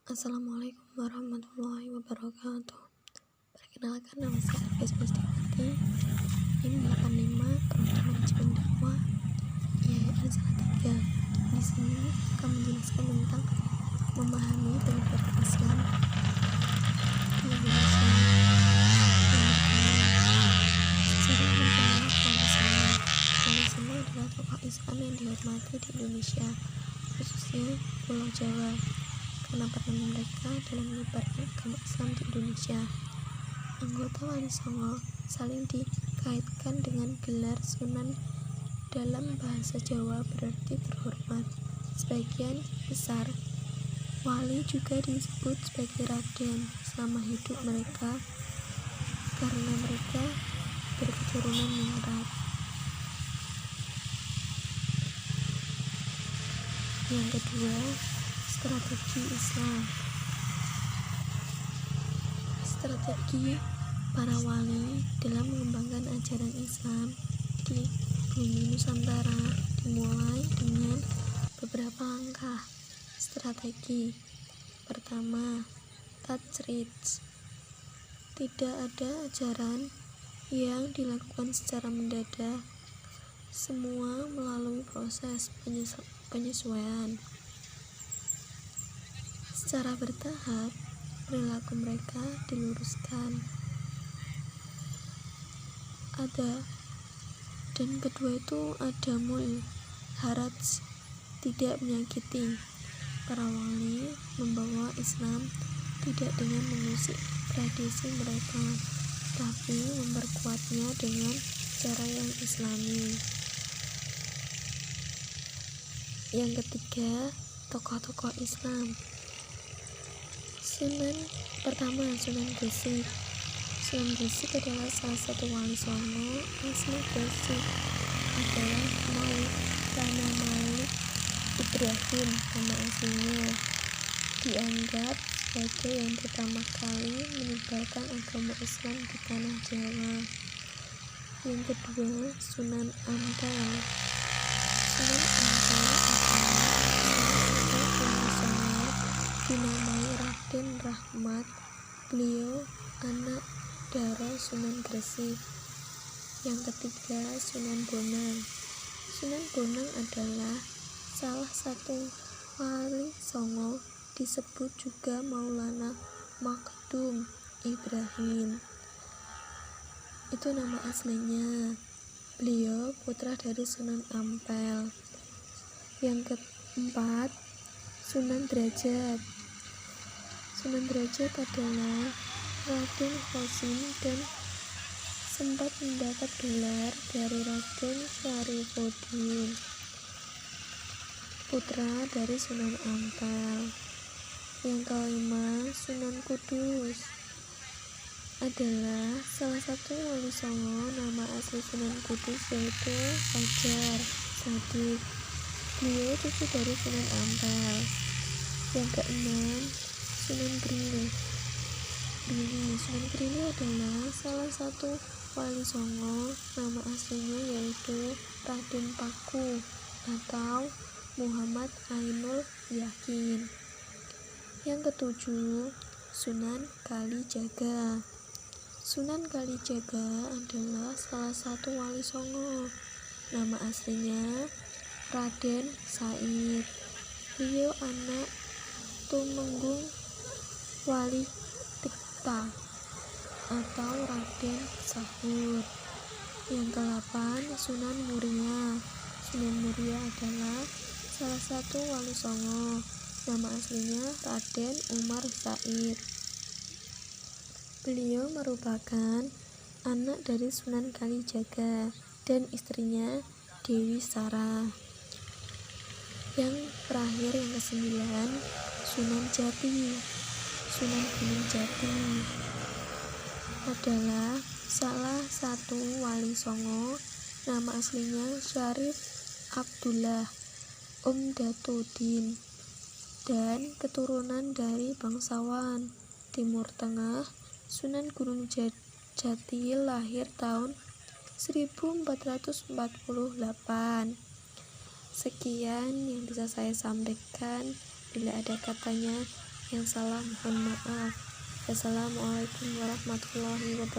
Assalamualaikum warahmatullahi wabarakatuh. Perkenalkan, nama saya Elvis Mustiwati, NIM 85, Prodi Manajemen Dakwah, IAIN Salah 3. Di sini akan menjelaskan tentang memahami penyebaran Islam di Indonesia. Yang pertama, sejarah berjalan Wali Songo adalah tokoh Islam yang dihormati di Indonesia, khususnya Pulau Jawa, karena peran mereka dalam menyebarkan agama Islam di Indonesia. Anggota Wali Songo saling dikaitkan dengan gelar Sunan. Dalam bahasa Jawa berarti terhormat. Sebagian besar wali juga disebut sebagai Raden selama hidup mereka karena mereka berketurunan ningrat. Yang kedua, strategi Islam. Strategi para wali dalam mengembangkan ajaran Islam di bumi Nusantara dimulai dengan beberapa langkah strategi. Pertama, tajrid. Tidak ada ajaran yang dilakukan secara mendadak, semua melalui proses penyesuaian. Secara bertahap, perilaku mereka diluruskan. Dan kedua itu adamul haraj, tidak menyakiti. Para wali membawa Islam tidak dengan mengusik tradisi mereka, tapi memperkuatnya dengan cara yang Islami. Yang ketiga, tokoh-tokoh Islam. Pertama, Sunan Gresik. Sunan Gresik adalah salah satu wali Songo asli Gresik. Adalah Maulana Ibrahim, nama aslinya. Dianggap sebagai yang pertama kali menyebarkan agama Islam di tanah Jawa. Yang kedua, Sunan Ampel. Sunan Ampel adalah dinamai Raden Rahmat. Beliau anak dara Sunan Gresik. Yang ketiga, Sunan Bonang. Sunan Bonang adalah salah satu wali Songo, disebut juga Maulana Makdum Ibrahim. Itu nama aslinya. Beliau putra dari Sunan Ampel. Yang keempat, Sunan Derajat. Sunan Derajat adalah Raden Hosim dan sempat mendapat gelar dari Raden Syarifuddin, putra dari Sunan Ampel. Yang kelima, Sunan Kudus adalah salah satu wali Songo. Nama asli Sunan Kudus yaitu Fajar Shadiq. Beliau cucu dari Sunan Ampel. Yang keenam, Sunan Giri. Sunan Giri adalah salah satu wali Songo. Nama aslinya yaitu Raden Paku atau Muhammad Ainul Yakin. Yang ketujuh, Sunan Kalijaga. Sunan Kalijaga adalah salah satu wali Songo. Nama aslinya Raden Said. Beliau anak Tumenggung Wali Tikta atau Raden Sahur. Yang ke-8, Sunan Muria. Sunan Muria adalah salah satu wali Songo. Nama aslinya Raden Umar Said. Beliau merupakan anak dari Sunan Kalijaga dan istrinya Dewi Sarah. Yang terakhir, yang ke-9, Sunan Jati. Sunan Gunung Jati adalah salah satu wali Songo. Nama aslinya Syarif Abdullah Umdatuddin dan keturunan dari bangsawan Timur Tengah. Sunan Gunung Jati lahir tahun 1448. Sekian yang bisa saya sampaikan. Bila ada katanya Yang salah mohon maaf. Wassalamualaikum warahmatullahi wabarakatuh.